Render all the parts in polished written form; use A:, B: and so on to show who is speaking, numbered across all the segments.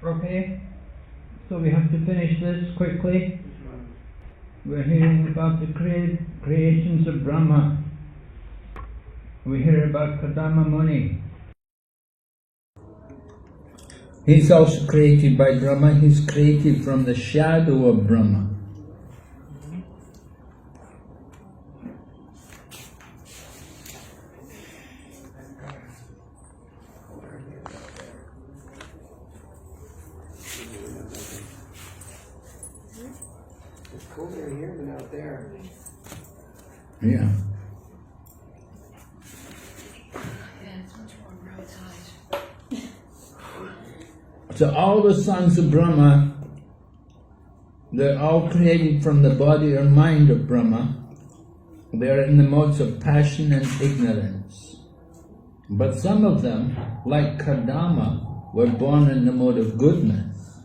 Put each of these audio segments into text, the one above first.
A: Okay, so we have to finish this quickly. We're hearing about the creations of Brahma. We hear about Kadama Muni. He's also created by Brahma. He's created from the shadow of Brahma.
B: It's colder here than out there.
A: Yeah. So all the sons of Brahma, they're all created from the body or mind of Brahma. They're in the modes of passion and ignorance. But some of them, like Kadama, were born in the mode of goodness.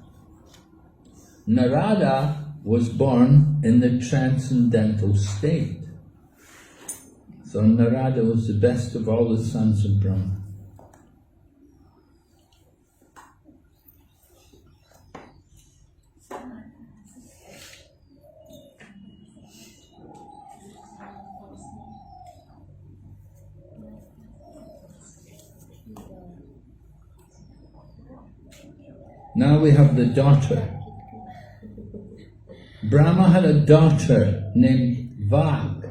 A: Narada was born in the transcendental state. So Narada was the best of all the sons of Brahma. Now we have the daughter. Brahma had a daughter named Vag,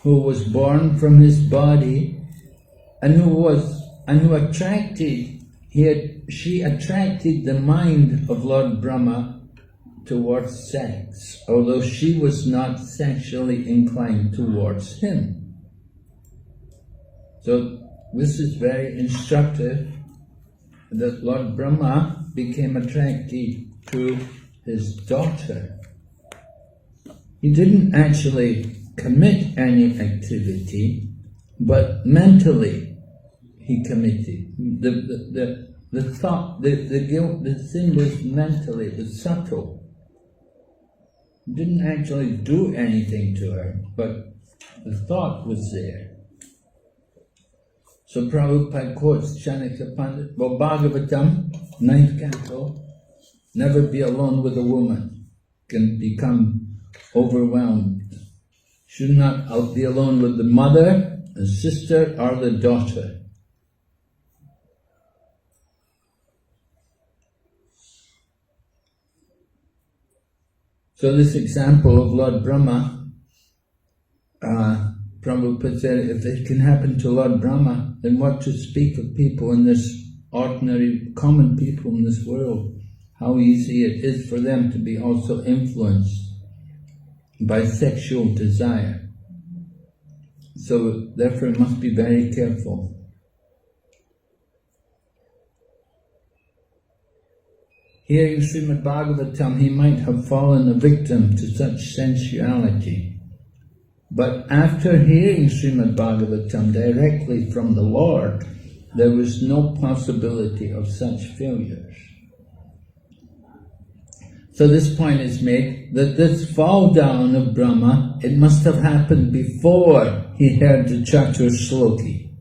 A: who was born from his body, and she attracted the mind of Lord Brahma towards sex, although she was not sexually inclined towards him. So this is very instructive, that Lord Brahma became attracted to his daughter. He didn't actually commit any activity, but mentally he committed. The thought, the guilt, the sin was mentally, it was subtle. He didn't actually do anything to her, but the thought was there. So Prabhupada quotes Chanakya Pandit, well, Bhagavatam, 9th canto, never be alone with a woman, can become overwhelmed. Should not be alone with the mother, the sister, or the daughter. So this example of Lord Brahma, Prabhupada said, if it can happen to Lord Brahma, then what to speak of people in this ordinary, common people in this world? How easy it is for them to be also influenced by sexual desire. So therefore it must be very careful. Hearing Srimad Bhagavatam, he might have fallen a victim to such sensuality. But after hearing Srimad Bhagavatam directly from the Lord, there was no possibility of such failures. So this point is made that this fall down of Brahma, it must have happened before he heard the Chatur Shloki.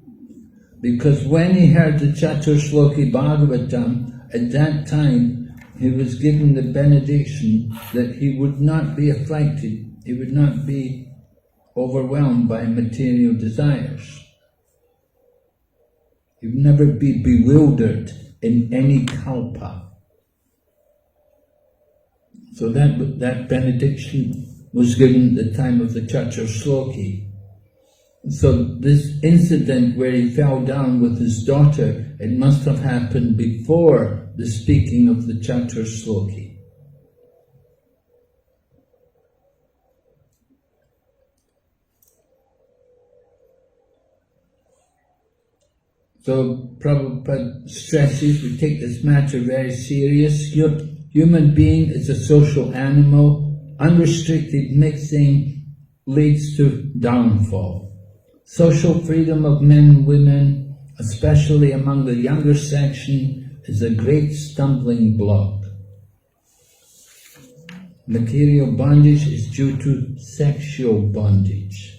A: Because when he heard the Chatur Shloki Bhagavatam, at that time he was given the benediction that he would not be afflicted, he would not be overwhelmed by material desires. He would never be bewildered in any kalpa. So that benediction was given at the time of the Chatur Shloki. So this incident where he fell down with his daughter, it must have happened before the speaking of the Chatur Shloki. So Prabhupada stresses we take this matter very serious. Human being is a social animal. Unrestricted mixing leads to downfall. Social freedom of men and women, especially among the younger section, is a great stumbling block. Material bondage is due to sexual bondage.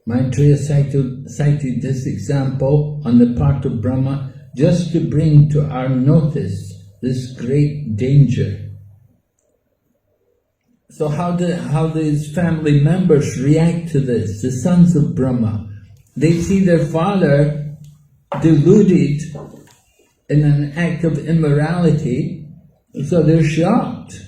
A: Maitreya cited this example on the part of Brahma just to bring to our notice this great danger. So how these family members react to this, the sons of Brahma? They see their father deluded in an act of immorality, so they're shocked.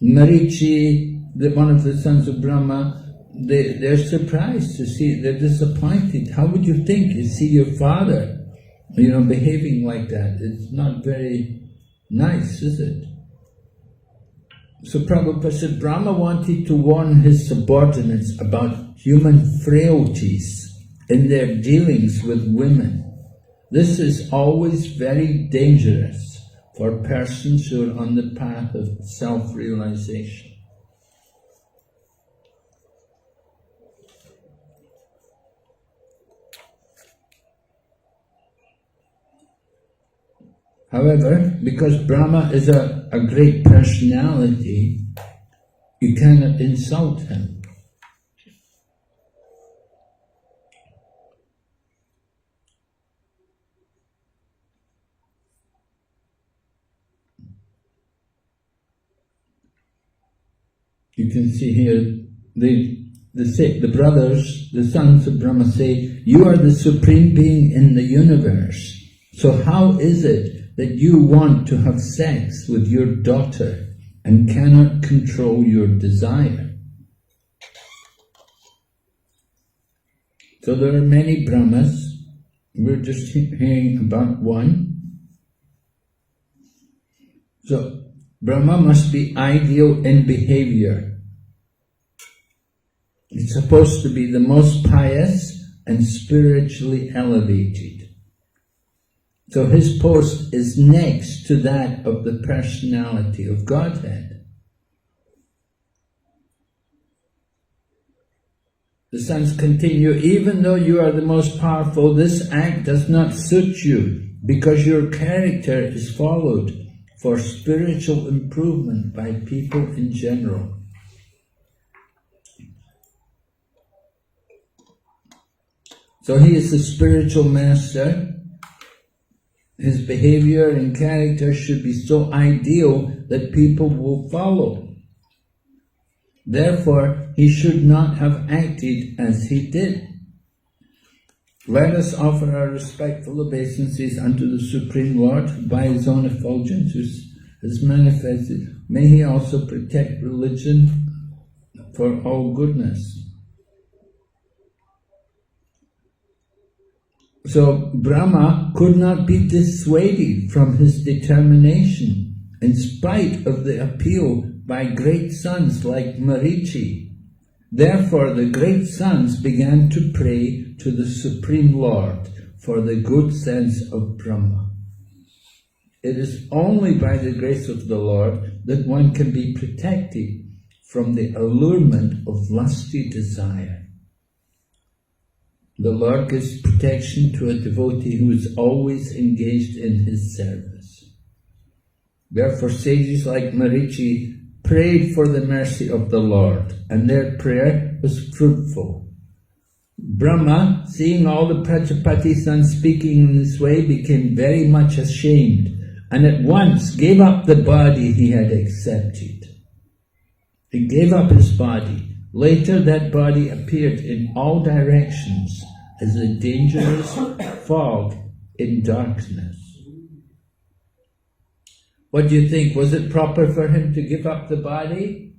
A: Marichi, one of the sons of Brahma, they're surprised to see, they're disappointed. How would you think you see your father, behaving like that? It's not very nice, is it? So Prabhupada said Brahma wanted to warn his subordinates about human frailties in their dealings with women. This is always very dangerous for persons who are on the path of self-realization. However, because Brahma is a great personality, you cannot insult him. You can see here, the brothers, the sons of Brahma say, you are the supreme being in the universe. So how is it that you want to have sex with your daughter and cannot control your desire? So there are many Brahmas. We're just hearing about one. So Brahma must be ideal in behavior. He's supposed to be the most pious and spiritually elevated. So his post is next to that of the personality of Godhead. The sons continue, even though you are the most powerful, this act does not suit you because your character is followed for spiritual improvement by people in general. So he is the spiritual master. His behavior and character should be so ideal that people will follow. Therefore, he should not have acted as he did. Let us offer our respectful obeisances unto the Supreme Lord by his own effulgence who has manifested. May he also protect religion for all goodness. So Brahma could not be dissuaded from his determination in spite of the appeal by great sons like Marichi. Therefore the great sons began to pray to the Supreme Lord for the good sense of Brahma. It is only by the grace of the Lord that one can be protected from the allurement of lusty desire. The Lord gives protection to a devotee who is always engaged in his service. Therefore sages like Marichi prayed for the mercy of the Lord, and their prayer was fruitful. Brahma, seeing all the Prajapati sons speaking in this way, became very much ashamed, and at once gave up the body he had accepted. He gave up his body. Later that body appeared in all directions as a dangerous fog in darkness. What do you think? Was it proper for him to give up the body?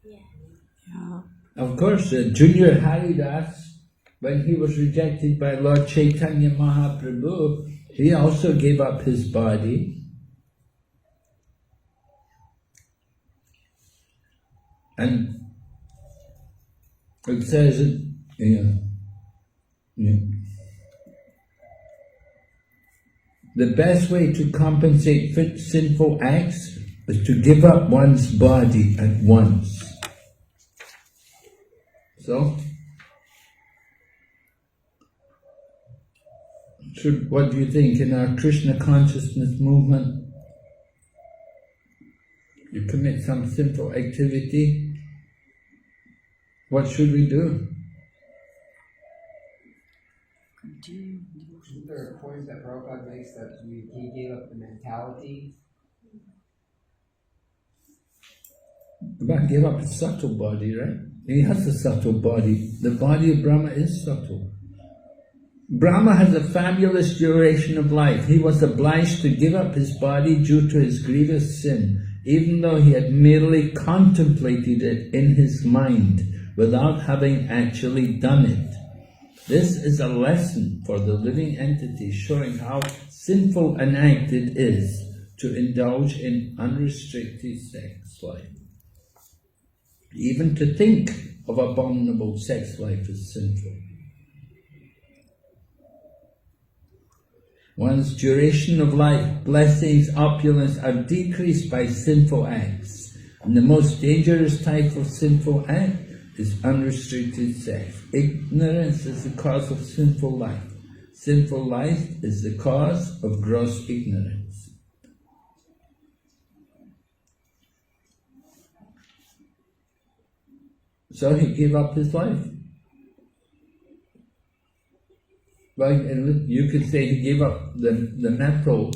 C: Yeah.
A: Of course, Junior Haridas, when he was rejected by Lord Chaitanya Mahaprabhu, he also gave up his body. And it says the best way to compensate for sinful acts is to give up one's body at once. So, what do you think in our Krishna consciousness movement? You commit some sinful activity, what should we do?
B: Isn't there a point that Prabhupada makes that he gave up the mentality
A: Brahma gave up his subtle body, right? He has a subtle body. The body of Brahma is subtle. Brahma has a fabulous duration of life. He was obliged to give up his body due to his grievous sin, even though he had merely contemplated it in his mind without having actually done it. This is a lesson for the living entity, showing how sinful an act it is to indulge in unrestricted sex life. Even to think of abominable sex life is sinful. One's duration of life, blessings, opulence are decreased by sinful acts. And the most dangerous type of sinful act is unrestricted sex. Ignorance is the cause of sinful life. Sinful life is the cause of gross ignorance. So he gave up his life. Well, you could say he gave up the mental,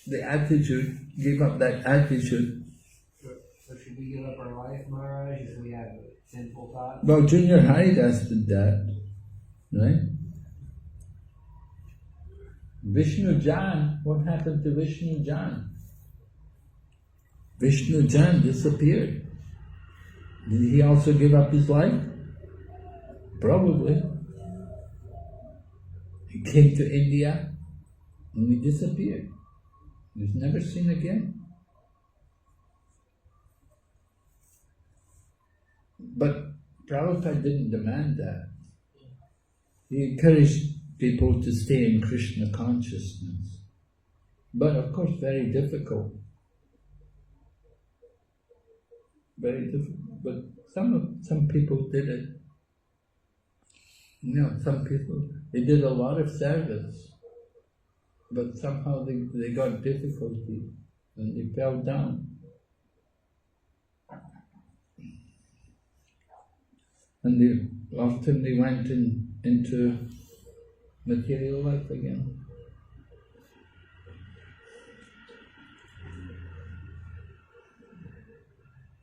A: the attitude, gave up that attitude.
B: So should we give up our life, Maharaj, if we have sinful thoughts?
A: Well, Junior Haridas did that, right? Vishnu Jan, what happened to Vishnu Jan? Vishnu Jan disappeared. Did he also give up his life? Probably. He came to India and he disappeared. He was never seen again. But Prabhupada didn't demand that. He encouraged people to stay in Krishna consciousness. But of course very difficult. Very difficult. But some people did it. You know, some people, they did a lot of service, but somehow they got difficulty and they fell down. And often they went into material life again.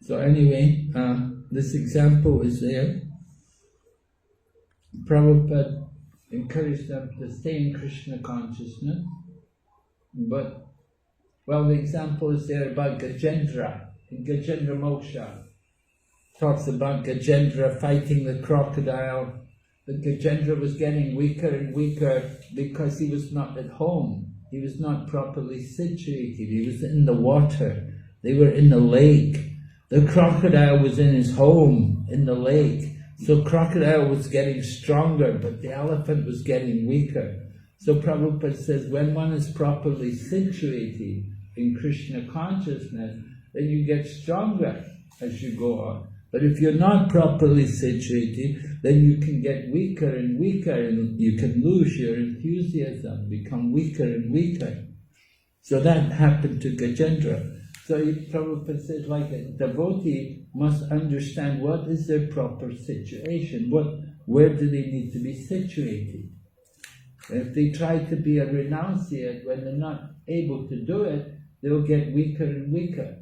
A: So anyway, this example is there. Prabhupada encouraged them to stay in Krishna consciousness, but, well, the example is there about Gajendra, in Gajendra Moksha. Talks about Gajendra fighting the crocodile. But Gajendra was getting weaker and weaker because he was not at home. He was not properly situated. He was in the water. They were in the lake. The crocodile was in his home, in the lake. So crocodile was getting stronger, but the elephant was getting weaker. So Prabhupada says, when one is properly situated in Krishna consciousness, then you get stronger as you go on. But if you're not properly situated, then you can get weaker and weaker, and you can lose your enthusiasm, become weaker and weaker. So that happened to Gajendra. So Prabhupada says, like a devotee must understand what is their proper situation, where do they need to be situated. If they try to be a renunciate when they're not able to do it, they'll get weaker and weaker.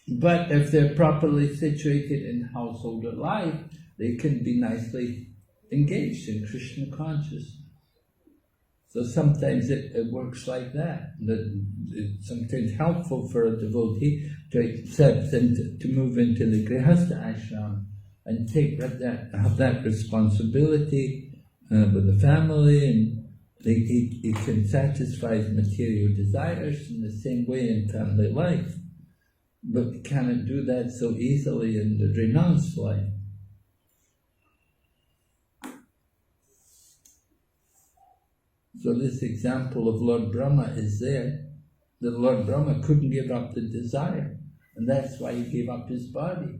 A: But if they're properly situated in householder life, they can be nicely engaged in Krishna consciousness. So sometimes it works like that. It's sometimes helpful for a devotee to accept and to move into the Grihastha ashram and have that responsibility with the family, and he can satisfy his material desires in the same way in family life. But we cannot do that so easily in the renounced life. So this example of Lord Brahma is there. The Lord Brahma couldn't give up the desire, and that's why he gave up his body.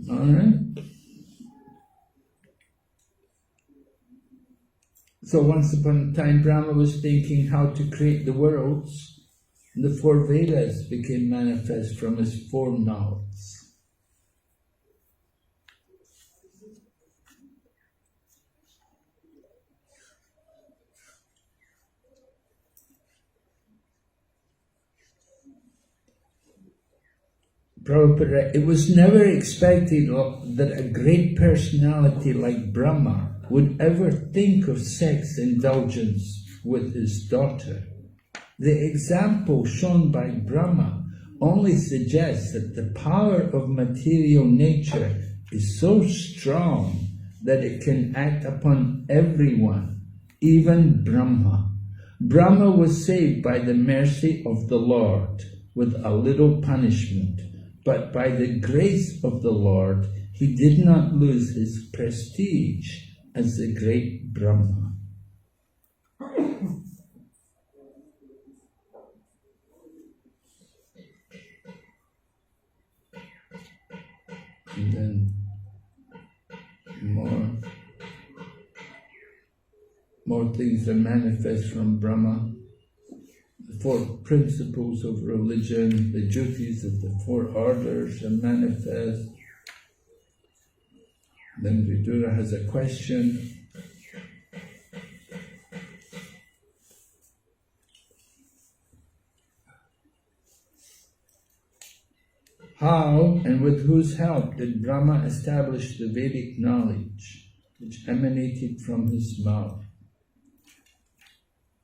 A: All right. So once upon a time, Brahma was thinking how to create the worlds, and the 4 Vedas became manifest from his 4 mouths. Prabhupada, it was never expected that a great personality like Brahma would ever think of sex indulgence with his daughter. The example shown by Brahma only suggests that the power of material nature is so strong that it can act upon everyone, even Brahma. Brahma was saved by the mercy of the Lord with a little punishment, but by the grace of the Lord he did not lose his prestige as the great Brahma. And then more things are manifest from Brahma. The 4 principles of religion, the duties of the 4 orders are manifest. Then Vidura has a question. How and with whose help did Brahma establish the Vedic knowledge which emanated from his mouth?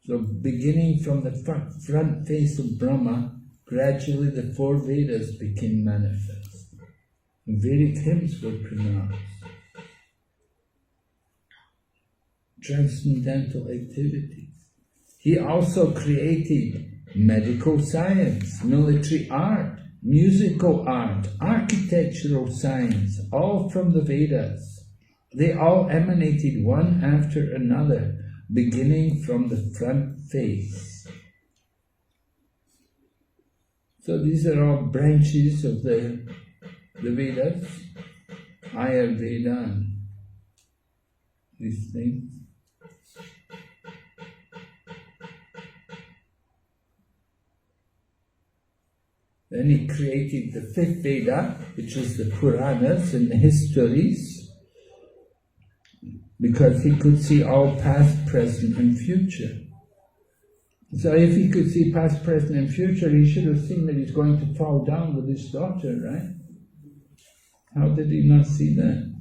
A: So beginning from the front face of Brahma, gradually the 4 Vedas became manifest. And Vedic hymns were pronounced. Transcendental activities. He also created medical science, military art, musical art, architectural science, all from the Vedas. They all emanated one after another, beginning from the front face. So these are all branches of the Vedas, Ayurveda and these things. Then he created the 5th Veda, which is the Puranas and the histories, because he could see all past, present and future. So if he could see past, present and future, he should have seen that he's going to fall down with his daughter, right? How did he not see that?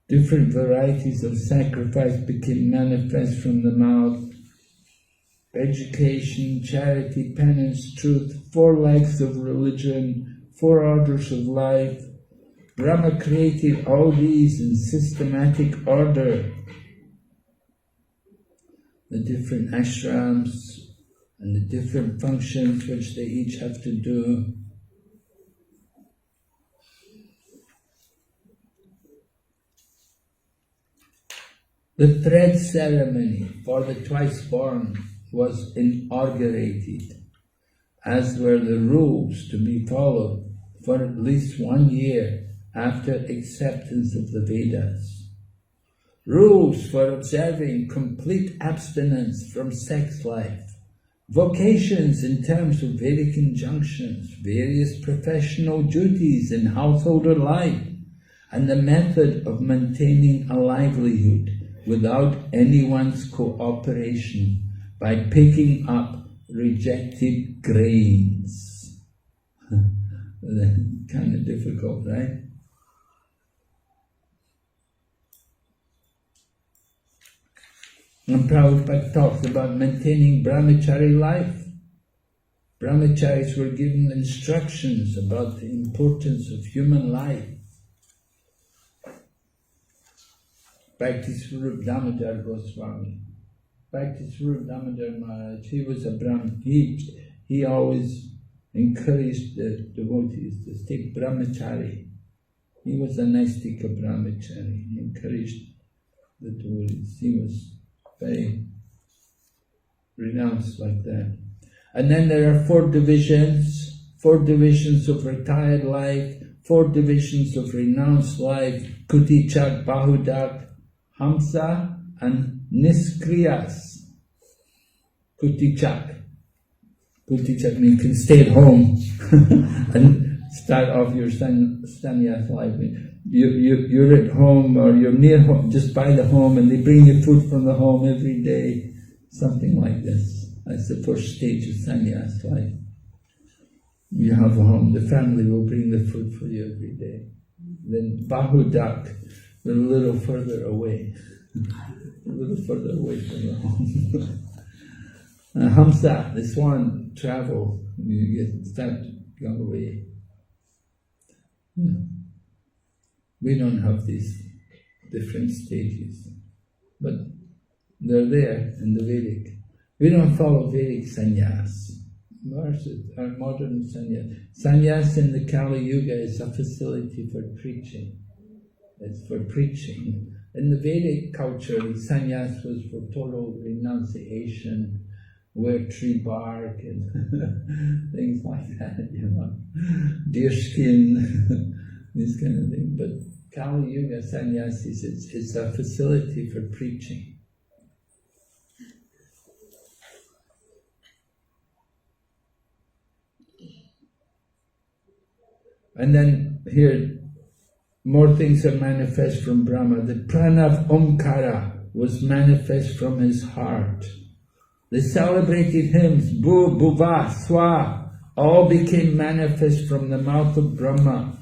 A: Different varieties of sacrifice became manifest from the mouth. Education, charity, penance, truth, 4 legs of religion, 4 orders of life. Brahma created all these in systematic order. The different ashrams and the different functions which they each have to do. The thread ceremony for the twice born was inaugurated, as were the rules to be followed for at least 1 year after acceptance of the Vedas. Rules for observing complete abstinence from sex life, vocations in terms of Vedic injunctions, various professional duties in householder life, and the method of maintaining a livelihood without anyone's cooperation by picking up rejected grains. Kind of difficult, right? And Prabhupada talks about maintaining brahmachari life. Brahmacharis were given instructions about the importance of human life. Bhakti Swarup Damodar Goswami. Bhakti Swarup Damodar Maharaj, he was a Brahmin. He always encouraged the devotees to stay brahmachari. He was a Naistika brahmachari. He encouraged the devotees. He was very renounced like that. And then there are 4 divisions of retired life, 4 divisions of renounced life, Kutichak, Bahudak, Hamsa and Niskriyas. Kutichak. Kutichak means you can stay at home and start off your sannyas life. You're at home or you're near home, just by the home, and they bring you food from the home every day, something like this. That's the first stage of sannyas life. You have a home, the family will bring the food for you every day. Then bahudak, a little further away. A little further away from your home. Hamsa, the swan, travel, you start going away. We don't have these different stages, but they're there in the Vedic. We don't follow Vedic sannyas. Our modern sannyas. Sannyas in the Kali Yuga is a facility for preaching. It's for preaching. In the Vedic culture, the sannyas was for total renunciation, wear tree bark and things like that, deer skin, this kind of thing. But Kali Yuga sannyasis, it's a facility for preaching. And then here, more things are manifest from Brahma. The prana of Omkara was manifest from his heart. The celebrated hymns, Bu, Bhuva, Swa, all became manifest from the mouth of Brahma.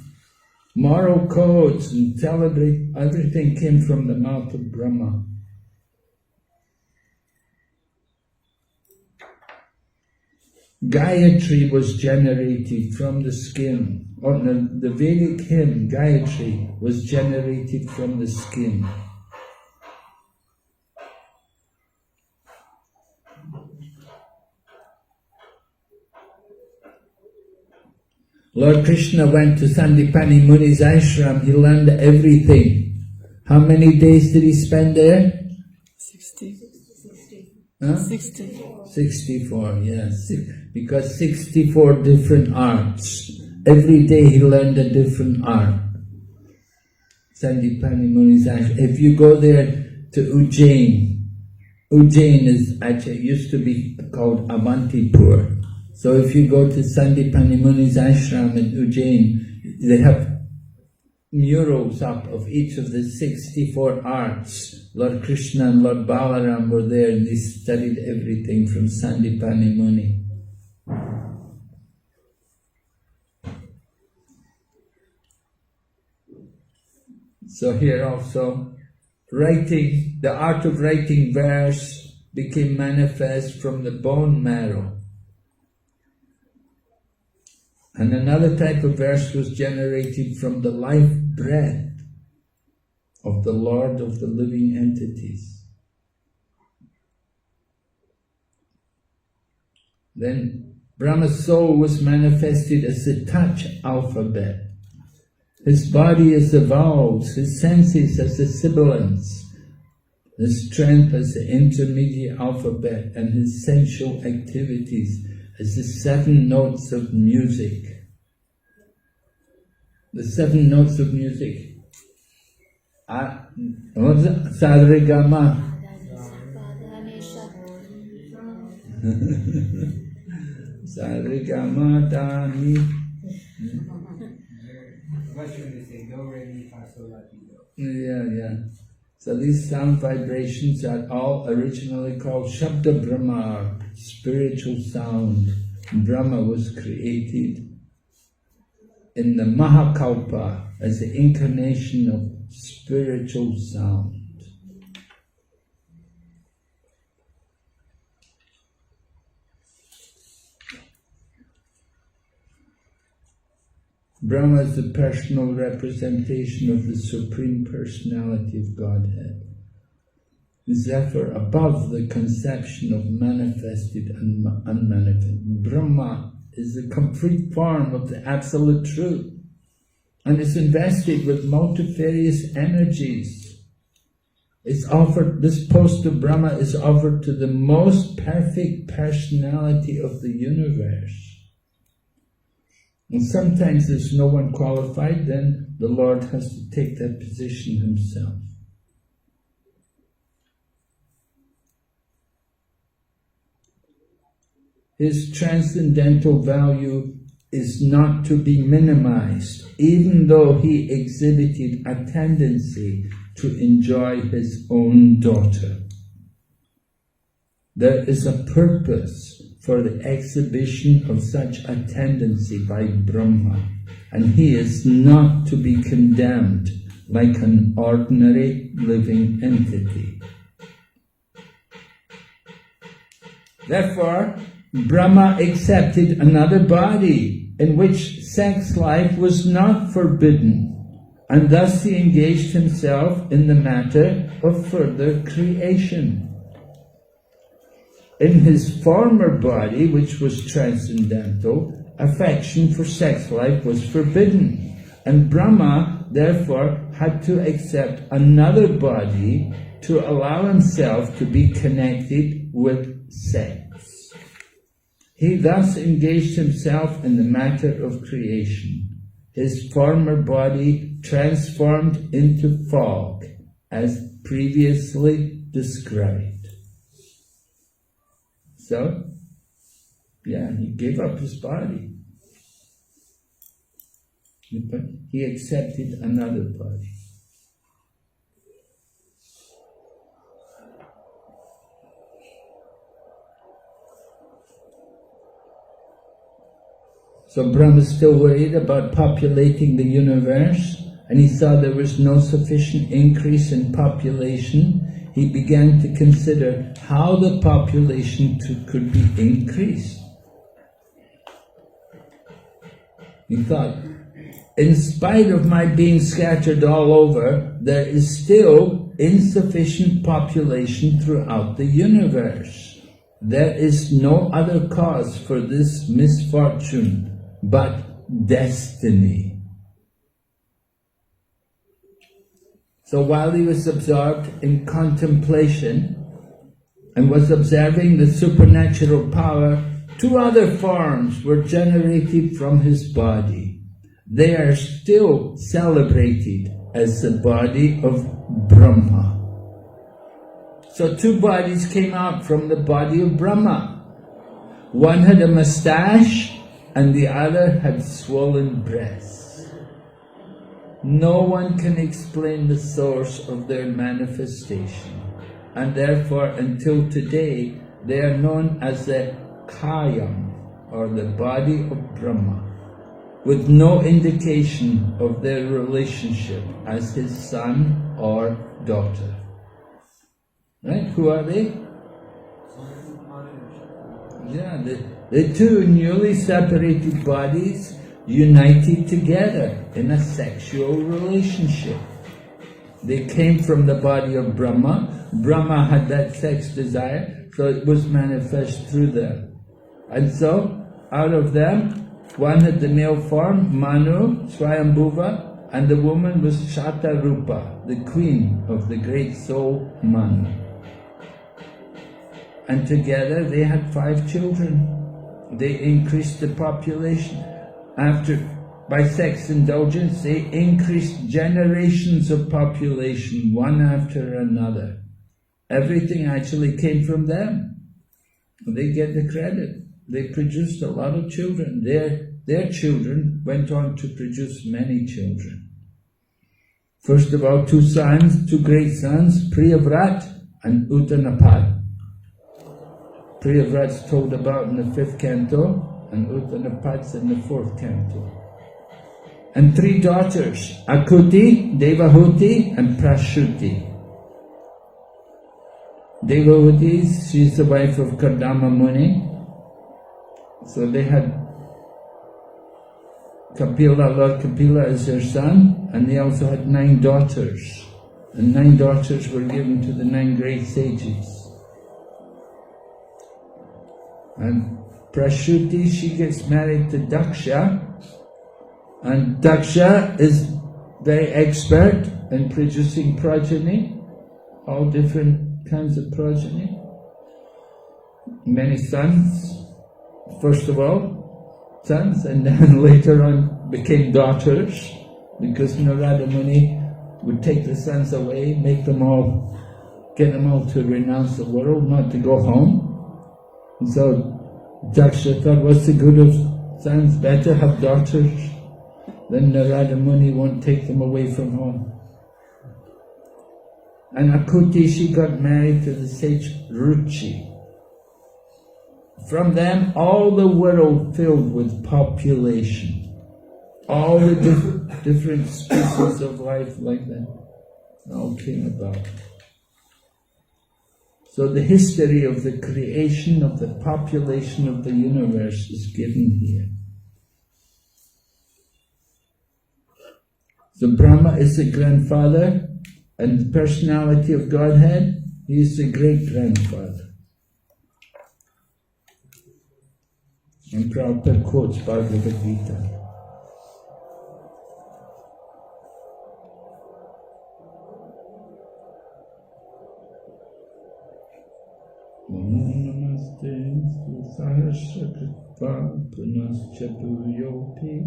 A: Moral codes and everything came from the mouth of Brahma. Gayatri was generated from the skin. Or the Vedic hymn, Gayatri, was generated from the skin. Lord Krishna went to Sandipani Muni's ashram, he learned everything. How many days did he spend there?
C: 60.
A: Huh?
C: 64.
A: 64, yes. Because 64 different arts. Every day he learned a different art. Sandipani Muni's ashram. If you go there to Ujjain, Ujjain is actually used to be called Avantipur. So if you go to Sandipani Muni's ashram in Ujjain, they have murals up of each of the 64 arts. Lord Krishna and Lord Balaram were there and they studied everything from Sandipani Muni. So here also, writing, the art of writing verse became manifest from the bone marrow. And another type of verse was generated from the life breath of the Lord of the living entities. Then Brahma's soul was manifested as the touch alphabet. His body as the vowels, his senses as the sibilants, his strength as the intermediate alphabet, and his sensual activities as the 7 notes of music. The 7 notes of music. Sarigama. Sarigama Dani.
B: What's when they say do, re, mi, fa, sol, la, ti, do?
A: Yeah. So these sound vibrations are all originally called Shabda Brahma, spiritual sound. Brahma was created in the Mahakalpa as the incarnation of spiritual sound. Brahma is the personal representation of the Supreme Personality of Godhead. Is therefore above the conception of manifested and unmanifested. Brahma is the complete form of the Absolute Truth and is invested with multifarious energies. It's offered, this post of Brahma is offered to the most perfect personality of the universe. And sometimes there's no one qualified, then the Lord has to take that position himself. His transcendental value is not to be minimized, even though he exhibited a tendency to enjoy his own daughter. there is a purpose for the exhibition of such a tendency by Brahma, and he is not to be condemned like an ordinary living entity. Therefore, Brahma accepted another body in which sex life was not forbidden, and thus he engaged himself in the matter of further creation. In his former body, which was transcendental, affection for sex life was forbidden, and Brahma therefore had to accept another body to allow himself to be connected with sex. He thus engaged himself in the matter of creation, his former body transformed into fog, as previously described. So, he gave up his body. But he accepted another body. So Brahma is still worried about populating the universe, and he saw there was no sufficient increase in population. He began to consider how the population could be increased. He thought, in spite of my being scattered all over, there is still insufficient population throughout the universe. There is no other cause for this misfortune but destiny. So while he was absorbed in contemplation and was observing the supernatural power, two other forms were generated from his body. They are still celebrated as the body of Brahma. So two bodies came out from the body of Brahma. One had a moustache and the other had swollen breasts. No one can explain the source of their manifestation, and therefore until today they are known as the Kayam, or the body of Brahma, with no indication of their relationship as his son or daughter. Right? Who are they? Yeah, the two newly separated bodies united together in a sexual relationship. They came from the body of Brahma. Brahma had that sex desire, so it was manifest through them. And so, out of them, one had the male form, Manu, Swayambhuva, and the woman was Shatarupa, the queen of the great soul, Manu. And together they had 5 children. They increased the population. By sex indulgence, they increased generations of population, one after another. Everything actually came from them. They get the credit. They produced a lot of children. Their children went on to produce many children. First of all, 2 sons, 2 great sons, Priyavrat and Uttanapad. Priyavrat's told about in the 5th canto, and Uttanapad's in the 4th canto. And 3 daughters, Akuti, Devahuti and Prashuti. Devahuti, she's the wife of Kardama Muni. So they had Kapila, Lord Kapila as their son, and they also had 9 daughters. And 9 daughters were given to the 9 great sages. And Prashuti, she gets married to Daksha, and Daksha is very expert in producing progeny, all different kinds of progeny. Many sons, first of all, sons, and then later on became daughters, because Narada Muni would take the sons away, get them all to renounce the world, not to go home. And so Daksha thought, what's the good of sons? Better have daughters. Then Narada Muni won't take them away from home. And Akuti, she got married to the sage Ruchi. from them all the world filled with population. All the different species of life like that all came about. So the history of the creation of the population of the universe is given here. So Brahma is the grandfather, and the personality of Godhead, he is the great-grandfather. And Prabhupada quotes Bhagavad Gita.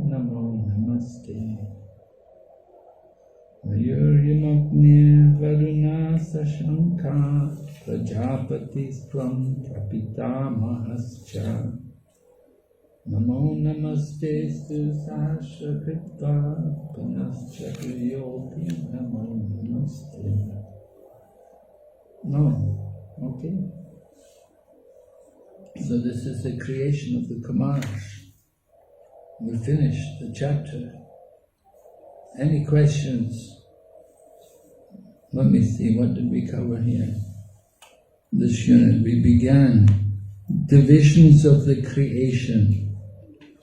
A: Namo namaste. Ayuryamognir varuna sashanka prajapati stvam prapita mahascha. Namo namaste stu sahasrakritva punaschaturyopi namo namaste. No, okay. So this is the creation of the Kumaras. We finished the chapter. Any questions? Let me see, what did we cover here? This unit, we began divisions of the creation.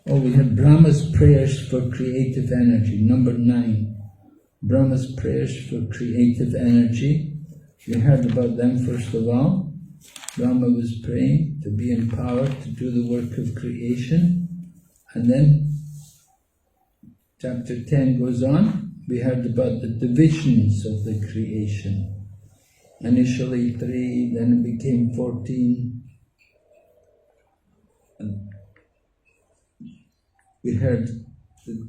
A: Oh, we had Brahma's prayers for creative energy, number 9. Brahma's prayers for creative energy. We heard about them first of all. Brahma was praying to be empowered to do the work of creation. And then chapter 10 goes on. We heard about the divisions of the creation. Initially 3, then it became 14. And we heard the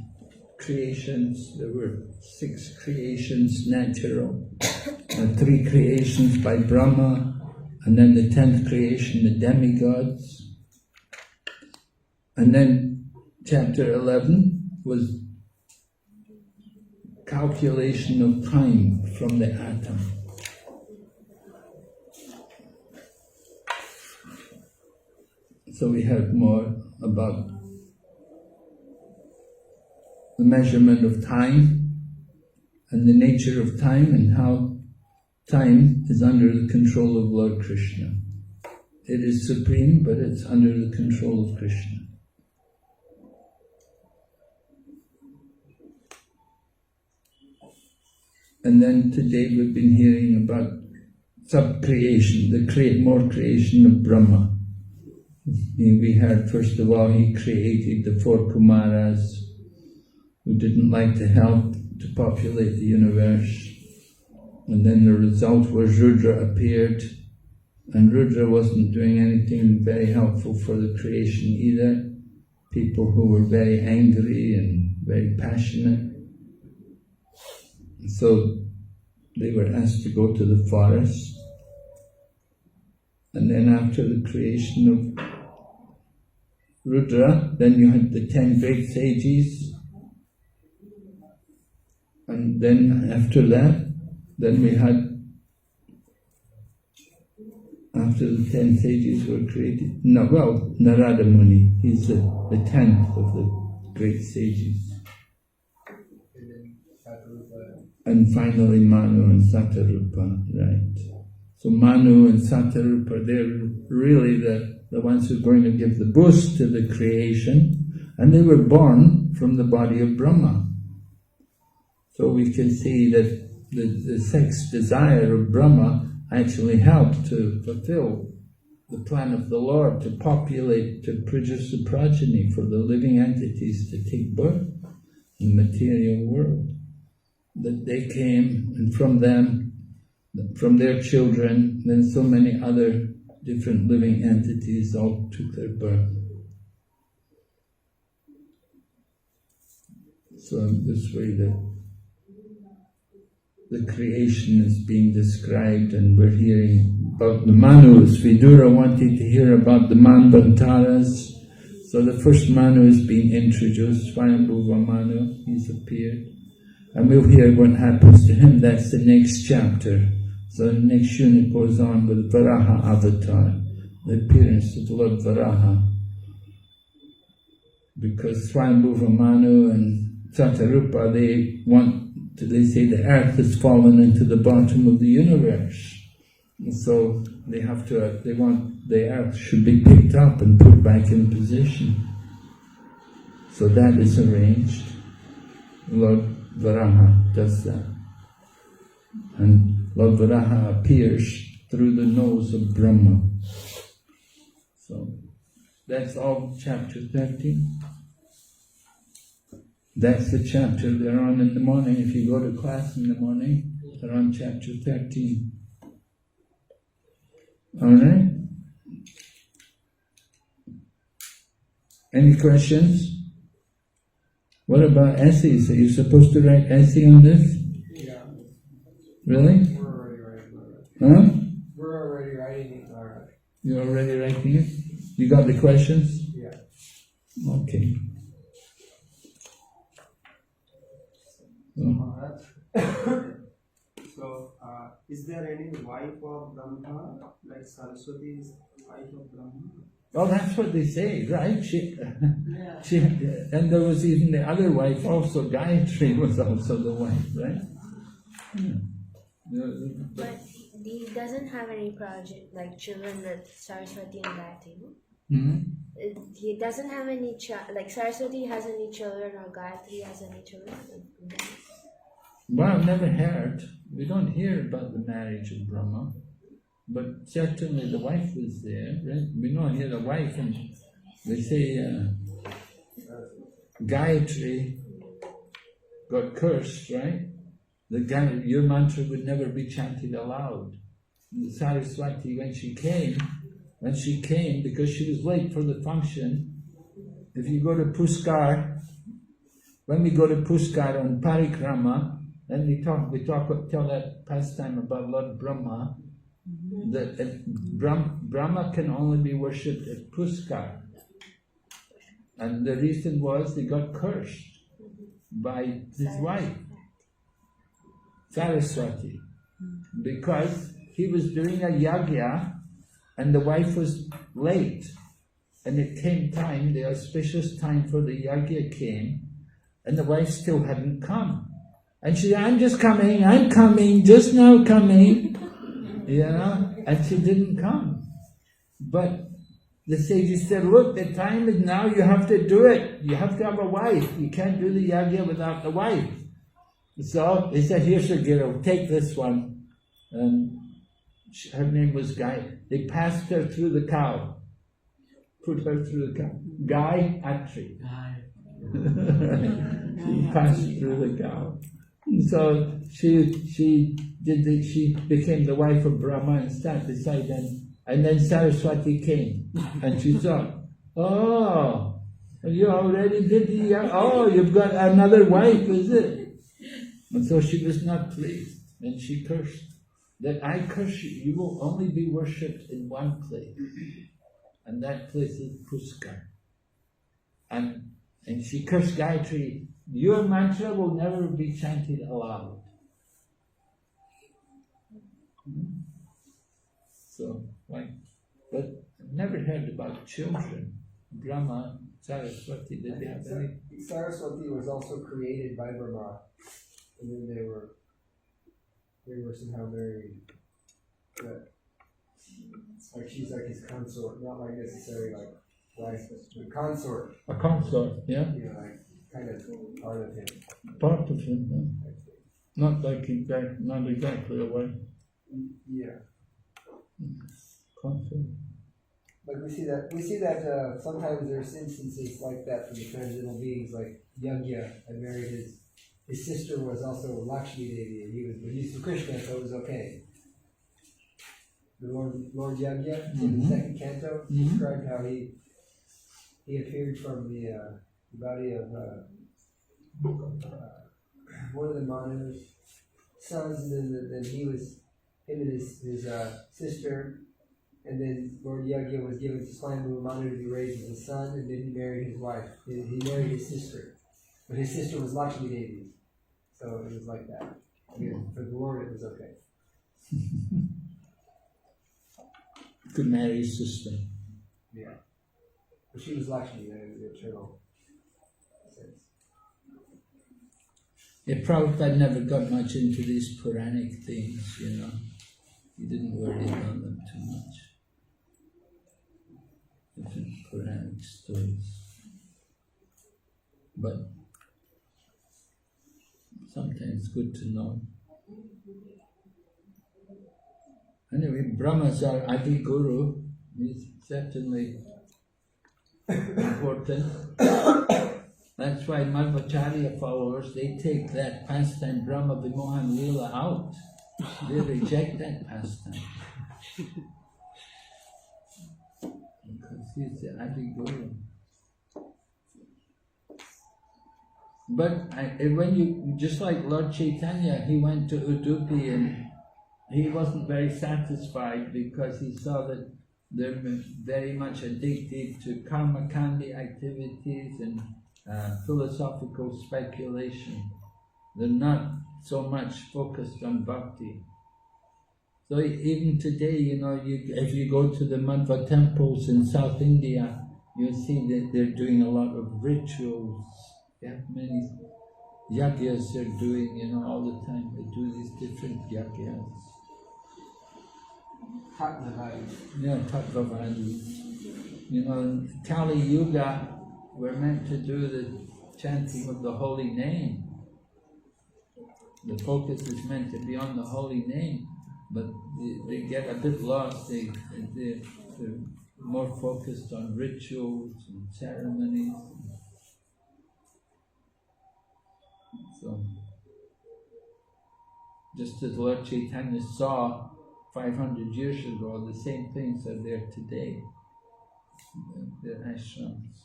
A: creations, there were 6 creations natural, 3 creations by Brahma, and then the 10th creation, the demigods. And then chapter 11 was calculation of time from the atom. So we heard more about the measurement of time and the nature of time and how time is under the control of Lord Krishna. It is supreme, but it's under the control of Krishna. And then today we've been hearing about sub-creation, more creation of Brahma. We heard first of all he created the 4 Kumaras who didn't like to help to populate the universe. And then the result was Rudra appeared, and Rudra wasn't doing anything very helpful for the creation either. People who were very angry and very passionate. So they were asked to go to the forest. And then after the creation of Rudra, then you had the 10 great sages. And then after that, then we had, after the 10 sages were created, Narada Muni, he's the 10th of the great sages. And finally Manu and Satarupa, right. So Manu and Satarupa, they're really the ones who are going to give the boost to the creation, and they were born from the body of Brahma. So we can see that the sex desire of Brahma actually helped to fulfill the plan of the Lord to populate, to produce a progeny for the living entities to take birth in the material world. That they came, and from them, from their children, then so many other different living entities all took their birth. So in this way the creation is being described, and we're hearing about the Manus. Vidura wanted to hear about the Manvantaras. So the first Manu is being introduced, Vaibhava Manu, he's appeared. And we'll hear what happens to him. That's the next chapter. So the next unit goes on with Varaha Avatar. the appearance of Lord Varaha. Because Swayambhuva Manu and Satarupa, they say the earth has fallen into the bottom of the universe. And so they want the earth should be picked up and put back in position. So that is arranged. Lord Varaha does that. And Lord Varaha appears through the nose of Brahma. So that's all chapter 13. That's the chapter they're on in the morning. If you go to class in the morning, they're on chapter 13. Alright? Any questions? What about essays? Are you supposed to write essay on this?
B: Yeah.
A: Really?
B: We're already writing it.
A: Huh?
B: We're already writing it. Alright.
A: You're already writing it? You got the questions?
B: Yeah.
A: Okay.
D: So, is there any wife of Brahma, like Saraswati is wife of Brahma?
A: Well, that's what they say, right? And there was even the other wife also, Gayatri was also the wife, right? Yeah.
E: But he doesn't have any project like children with Saraswati and Gayatri, no?
A: Mm-hmm.
E: He doesn't have any like Saraswati has any children or Gayatri has any children.
A: Well, I've never heard. We don't hear about the marriage of Brahma, but certainly the wife was there, right? We know here the wife, and they say Gayatri got cursed, right? Your mantra would never be chanted aloud. The Saraswati, when she came, because she was late for the function, if you go to Puskar, when we go to Puskar on Parikrama, then we tell that pastime about Lord Brahma, that Brahma can only be worshipped at Puskar. And the reason was they got cursed by his wife, Saraswati, because he was doing a yagya and the wife was late. And it came time, the auspicious time for the yagya came, and the wife still hadn't come. And she said, I'm coming, just now coming, and she didn't come. But the sages said, look, the time is now, you have to do it. You have to have a wife. You can't do the yagya without the wife. So they said, here's your guru, take this one. And her name was Gai. They passed her through the cow. Put her through the cow. Gayatri. She passed through the cow. So she became the wife of Brahma and sat beside him. And then Saraswati came, and she thought, oh, you already did you've got another wife, is it? And so she was not pleased, and she cursed, that I curse you, you will only be worshipped in one place, and that place is Puskar. And she cursed Gayatri, your mantra will never be chanted aloud. So, but I've never heard about children. Brahma, Saraswati, did they have any?
B: Saraswati was also created by Brahma, and then they were somehow married. But like she's like his consort, not like necessarily like wife, but consort.
A: A consort, yeah?
B: Like kind of part of him.
A: Part of him, yeah. Not exactly a wife.
B: Yeah.
A: Consort.
B: Like we see that sometimes there's instances like that from the transcendental beings, like Yagya had married his sister was also Lakshmi Devi, and he was for Krishna, so it was okay. The Lord Yagya in the second canto described how he appeared from the body of one of the Manu's sons, and then he was him and his sister. And then Lord Yagya was given to Swami Manu to be raised as his son, and then he married his wife. He married his sister. But his sister was Lakshmi Devi. So it was like that. I mean, for the Lord it was okay.
A: could marry his sister.
B: Yeah. But she was Lakshmi, the eternal sense.
A: Yeah, Prabhupada never got much into these Puranic things, you know. He didn't worry about them too much. Different Puranic stories. But sometimes good to know. Anyway, Brahma's our Adi Guru. He's certainly important. That's why Madhvacharya followers, they take that pastime Brahma Vimohan Leela out. They reject that pastime. Because he's the Adi Guru. But when you, just like Lord Chaitanya, he went to Udupi and he wasn't very satisfied because he saw that they're very much addicted to karma kandi activities and philosophical speculation. They're not so much focused on bhakti. So even today, you know, if you go to the Madhva temples in South India, you'll see that they're doing a lot of rituals. Yeah, many yagyas they're doing, you know, all the time. They do these different yagyas. Yeah, Tattvavadi. You know, in Kali Yuga, we're meant to do the chanting of the holy name. The focus is meant to be on the holy name, but they get a bit lost. They're more focused on rituals and ceremonies. So, just as Lord Chaitanya saw 500 years ago, the same things are there today. They're ashrams.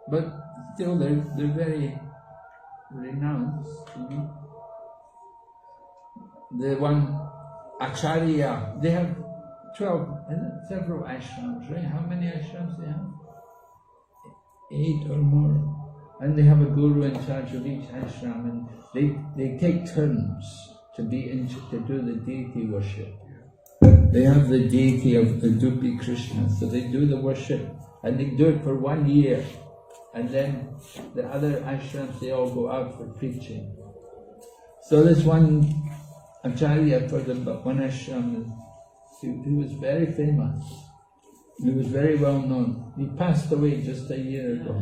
A: But still, they're very renounced. You know? The one Acharya, they have 12, several ashrams, right? How many ashrams they have? 8 or more. And they have a guru in charge of each ashram, and they take turns to do the deity worship. They have the deity of the Udupi Krishna, so they do the worship, and they do it for 1 year, and then the other ashrams, they all go out for preaching. So this one Acharya for the one ashram, he was very famous. He was very well known. He passed away just a year ago.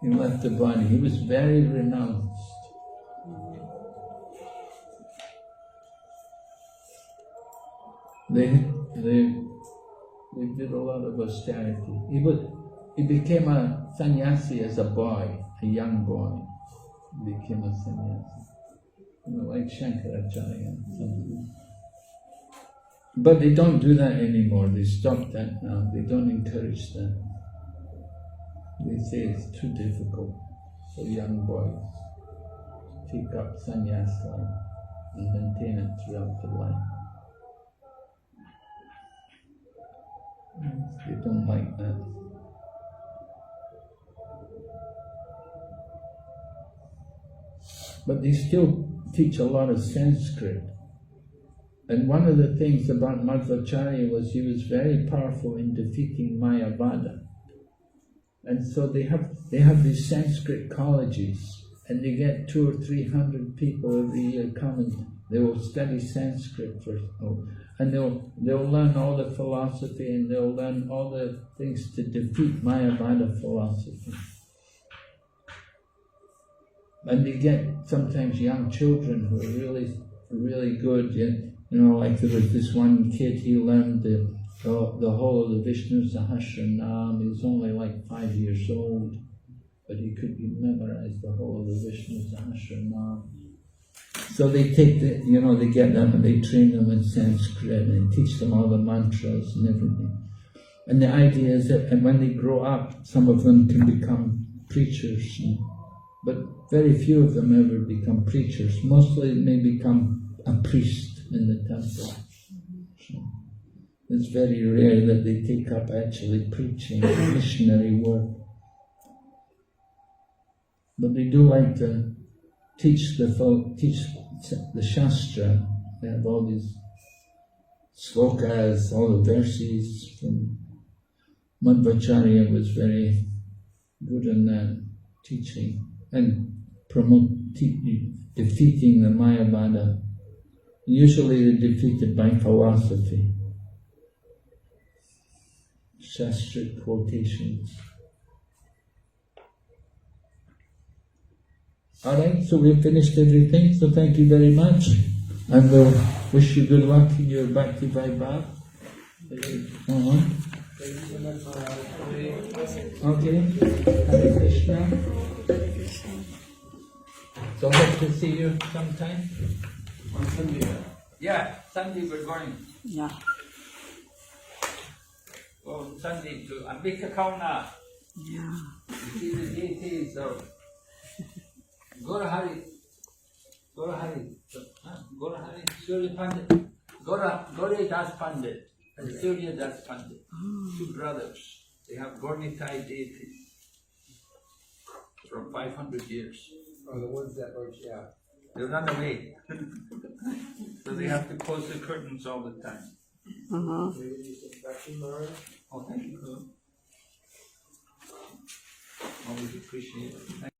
A: He left the body. He was very renounced. They did a lot of austerity. He became a sannyasi as a boy, a young boy. He became a sannyasi. You know, like Shankaracharya. But they don't do that anymore. They stopped that now. They don't encourage that. They say it's too difficult for young boys to take up sannyas life and maintain it throughout the life. They don't like that. But they still teach a lot of Sanskrit. And one of the things about Madhvacharya was he was very powerful in defeating Mayavada. And so they have these Sanskrit colleges, and they get 200 or 300 people every year come and they will study Sanskrit and they'll learn all the philosophy, and they'll learn all the things to defeat Mayavada philosophy. And they get sometimes young children who are really, really good. You know, like there was this one kid, he learned the whole of the Vishnu Sahasranam. He was only like 5 years old, but he could memorize the whole of the Vishnu Sahasranam. So they take they get them and they train them in Sanskrit and teach them all the mantras and everything. And the idea is that when they grow up, some of them can become preachers, but very few of them ever become preachers. Mostly they become a priest in the temple. So it's very rare that they take up actually preaching, missionary work. But they do like to teach the Shastra. They have all these slokas, all the verses from Madhvacharya was very good in that teaching and defeating the Mayavada. Usually they're defeated by philosophy, Shastra quotations. Alright, so we've finished everything, so thank you very much. And we'll wish you good luck in your Bhakti Vaibhava.
B: Thank you so much for
A: Okay, Hare Krishna.
C: Hare Krishna.
A: So hope to see you sometime.
D: On Sunday.
A: Yeah, Sunday we're going.
C: Yeah.
A: Well, Sunday to Ambika Kauna.
C: Yeah.
A: You see the deities of Gorahari, Surya Pandit, Gori Das Pandit and Surya Das Pandit, two brothers. They have Gornitai deities from 500 years.
B: Oh, the ones that were, yeah.
A: They run away, so they have to close the curtains all the time.
B: Maybe do some Bhakti Maharaj.
A: Oh, thank you. Always appreciate it.